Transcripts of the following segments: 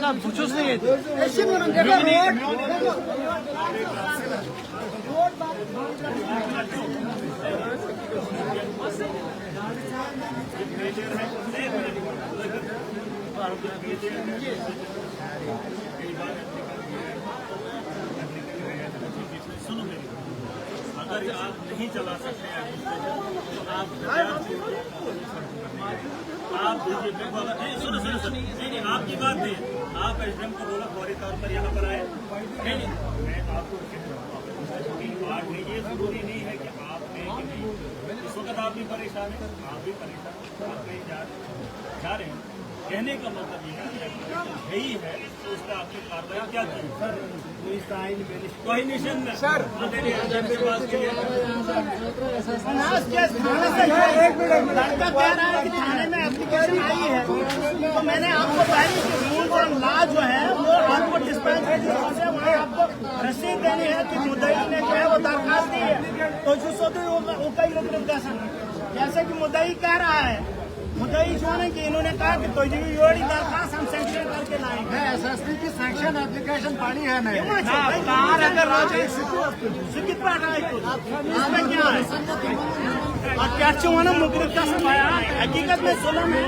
ना बुझुस नहीं सुनो मेरी, अगर आप नहीं चला सकते हैं तो आप बीजेपी को अगर नहीं सुनो नहीं आपकी बात नहीं, आप एसडीएम को बोला फौरी तौर पर यहाँ पर आए। नहीं मैं आपको बात नहीं, ये जरूरी नहीं है कि आप नहीं कि नहीं। इस वक्त आप भी परेशान हैं, आप भी परेशान, आप कहीं जा रहे हैं। कहने का मतलब ये है ही है तो उस पर आपकी कार्रवाई क्या की सर? कोई निशान नहीं सर। लड़का कह रहा है कि थाने में एप्लीकेशन आई है, तो मैंने आपको पहले रूल्स एंड लॉ जो है वो आपको डिस्पैच है, वहाँ आपको रसीद देनी है कि मुद्दई ने जो है वो दरखास्त दी है। तो जो जैसे कि मुद्दई कह रहा है, मुद्दई जो है कि इन्होंने कहा कि तो योड़ी दरखास्त हम सैंक्शन करके लाएंगे। एसएसपी की सैंक्शन एप्लीकेशन पानी है नहीं इसमें क्या है और क्या ना मुकरर का सफाया हकीकत में जुल्म है।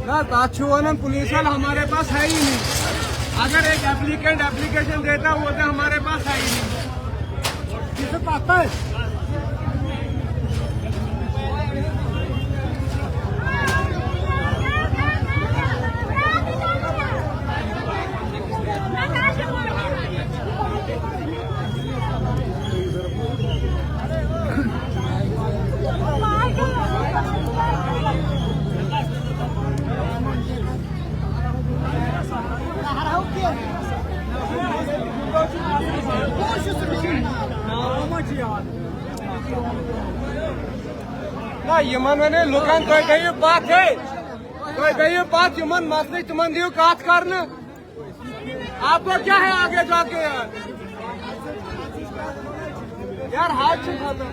ना ताछुअन पुलिस हमारे पास है ही नहीं। अगर एक एप्लीकेंट एप्लीकेशन देता वो तो हमारे पास है ही नहीं। किसे पाता है ना यमन मैंने लुकन तो गई बात है, तो गई बात यमन मसले तुमन दियो काट करना। आपको क्या है आगे जाके यार हाथ से खाता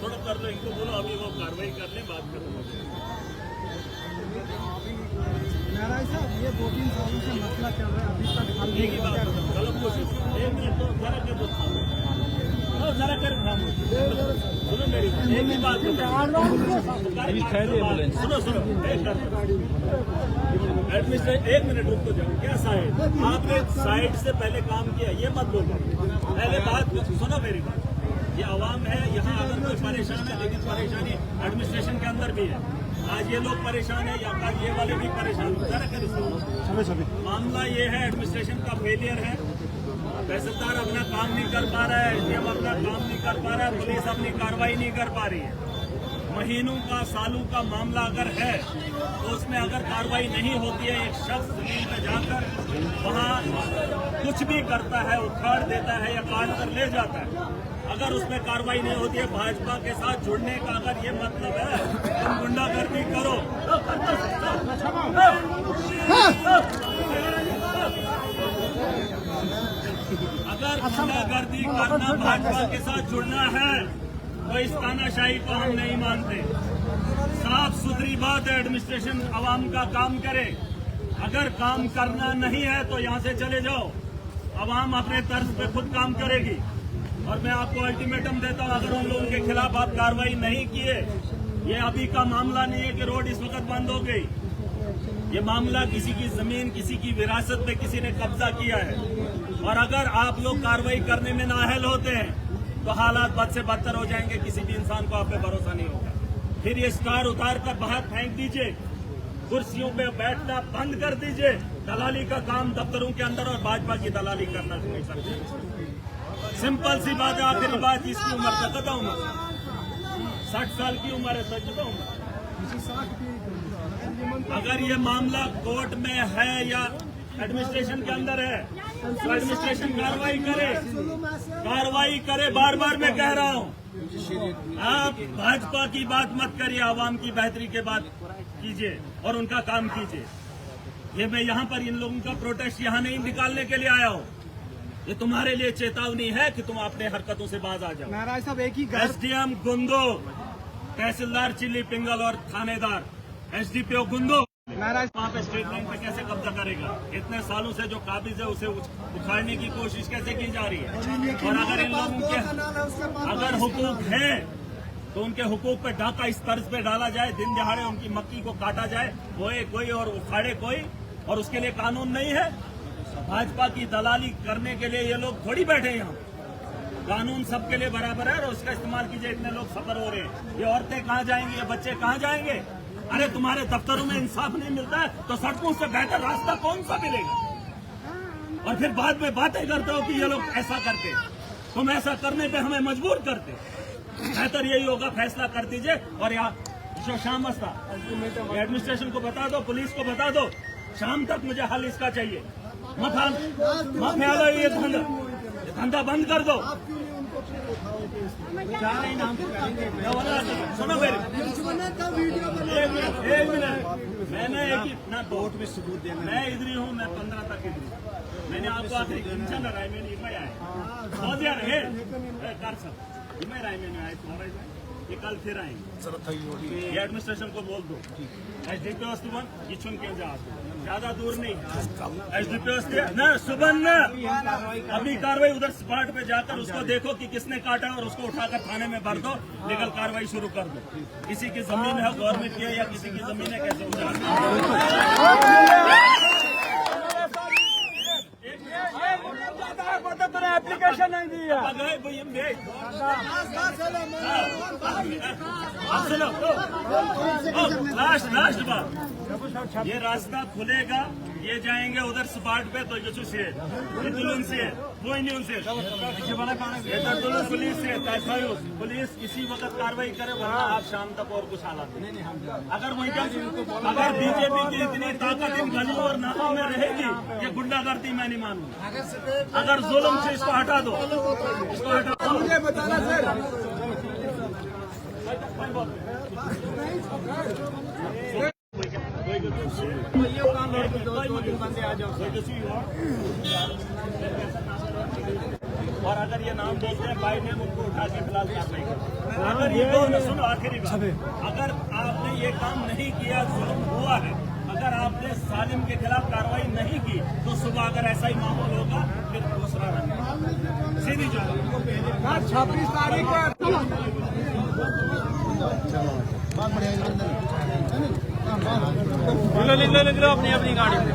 थोड़ा कर लो, इनको बोलो अभी वो कार्रवाई कर ले, बात करो। नारायण साहब ये 2-3 सालों से मसला चल रहा है, अभी तक हल नहीं हुआ। गलत कोशिश 1 मिनट तो जरा कर दो, जरा कर सुनो मेरी एक ही बात सुनो एडमिनिस्ट्रेशन 1 मिनट रुक तो जाओ। क्या साइड आपने साइड से पहले काम किया, ये मत बोलो। पहले बात सुनो मेरी बात, ये आवाम है यहाँ, अगर कोई परेशान है, लेकिन परेशानी एडमिनिस्ट्रेशन के अंदर भी है। आज ये लोग परेशान है या कल ये वाले भी परेशान है। मामला ये है एडमिनिस्ट्रेशन का फेलियर है, तहसीलदार अपना काम नहीं कर पा रहा है, एसडीएम अपना काम नहीं कर पा रहा है, पुलिस अपनी कार्रवाई नहीं कर पा रही है। महीनों का सालों का मामला अगर है तो उसमें अगर कार्रवाई नहीं होती है, एक शख्स जमीन पे जाकर वहाँ कुछ भी करता है, उखाड़ देता है या काट कर ले जाता है, अगर उसमें कार्रवाई नहीं होती है, भाजपा के साथ जुड़ने का अगर ये मतलब है तुम गुंडागर्दी करो, अगर गुंडागर्दी करना भाजपा के साथ जुड़ना है तो इस तानाशाही को हम नहीं मानते। साफ सुथरी बात है, एडमिनिस्ट्रेशन आवाम का काम करे, अगर काम करना नहीं है तो यहाँ से चले जाओ, आवाम अपने तर्ज पे खुद काम करेगी। और मैं आपको अल्टीमेटम देता हूँ, अगर उन लोगों के खिलाफ आप कार्रवाई नहीं किए, ये अभी का मामला नहीं है कि रोड इस वक्त बंद हो गई, ये मामला किसी की जमीन, किसी की विरासत पे किसी ने कब्जा किया है। और अगर आप लोग कार्रवाई करने में नाअहल होते हैं तो हालात बद से बदतर हो जाएंगे, किसी भी इंसान को आप पे भरोसा नहीं होगा। फिर ये स्टार उतार कर बाहर फेंक दीजिए, कुर्सियों पे बैठना बंद कर दीजिए, दलाली का काम दफ्तरों के अंदर और भाजपा की दलाली करना नहीं सकते। सिंपल सी बात है। आखिरी बात, इसकी उम्र का पता उम्र 60 साल की उम्र है, सच बताऊं। अगर ये मामला कोर्ट में है या एडमिनिस्ट्रेशन के अंदर है तो एडमिनिस्ट्रेशन कार्रवाई करे। बार बार मैं कह रहा हूँ, आप भाजपा की बात मत करिए, आवाम की बेहतरी के बात कीजिए और उनका काम कीजिए। ये मैं यहाँ पर इन लोगों का प्रोटेस्ट यहाँ नहीं निकालने के लिए आया हूँ, ये तुम्हारे लिए चेतावनी है कि तुम अपने हरकतों से बाज आ जाओ। महाराज साहब एक ही एसडीएम गुंदो, तहसीलदार चिल्ली पिंगल और थानेदार एसडीपीओ गुंदो महाराज वहाँ पे स्टेट बैंक पे कैसे कब्जा करेगा? इतने सालों से जो काबिज है उसे उखाड़ने की कोशिश कैसे की जा रही है? और अगर इन लोगों के अगर हुकूक है तो उनके हुकूक पे डाका इस तर्ज पे डाला जाए, दिन दहाड़े उनकी मक्की को काटा जाए, बोए कोई और उखाड़े कोई, और उसके लिए कानून नहीं है। भाजपा की दलाली करने के लिए ये लोग थोड़ी बैठे यहाँ, कानून सबके लिए बराबर है और उसका इस्तेमाल कीजिए। इतने लोग सफर हो रहे हैं, ये औरतें कहाँ जाएंगी, ये बच्चे कहाँ जाएंगे? अरे तुम्हारे दफ्तरों में इंसाफ नहीं मिलता है तो सड़कों से बेहतर रास्ता कौन सा मिलेगा? और फिर बाद में बातें करते हो कि ये लोग ऐसा करते, तुम ऐसा करने पे हमें मजबूर करते। बेहतर यही होगा, फैसला कर दीजिए। और यहाँ शाम था, एडमिनिस्ट्रेशन को बता दो, पुलिस को बता दो, शाम तक मुझे हल इसका चाहिए। मत फैलो, ये धंधा बंद कर दो। सुनो मेरी, एक मिनट, मैंने एक ही ना कोर्ट में सबूत देना, मैं इधरी हूँ, मैं 15 तक इधरी, मैंने आपको आखिरी टेंशन रहा है, मैंने इमें आए बहुत यार है कर सब इमें आए, मैंने आए तुम्हारा ये कल फिर आएंगे। ये एडमिनिस्ट्रेशन को बोल दो, एसडीपीओ सुबह ये चुन के ज्यादा दूर नहीं, एसडीपीओ न सुबह न अभी कार्रवाई उधर स्पॉट पे जाकर उसको देखो कि किसने काटा और उसको उठाकर थाने में भर दो, लीगल कार्रवाई शुरू कर दो। किसी की जमीन है गवर्नमेंट की है या किसी की जमीन है, कैसे एप्लीकेशन नहीं दी है। लास्ट बात, ये रास्ता खुलेगा, ये जाएंगे उधर स्पॉट पे तो ये से वो नहीं उनसे पुलिस से पुलिस किसी वक्त कार्रवाई करे, वरना आप शाम तक और कुछ हालात नहीं। अगर वही अगर बीजेपी की इतनी ताकत इन गलियों और नालों में रहेगी, ये गुंडागर्दी मैं नहीं मानूंगा। अगर जुल्म से इसको हटा दो, इसको हटा दो। मुझे बताना सर, और अगर ये नाम बोलते हैं बाई नेम, उनको उठा के फिलहाल कार्रवाई करो। अगर ये सुनो, आखिरी बात, अगर आपने ये काम नहीं किया, जुल्म हुआ है, अगर आपने सालिम के खिलाफ कार्रवाई नहीं की तो सुबह अगर ऐसा ही माहौल होगा फिर दूसरा रंग सीधी जो 26 तारीख लिख लो अपनी गाड़ी में।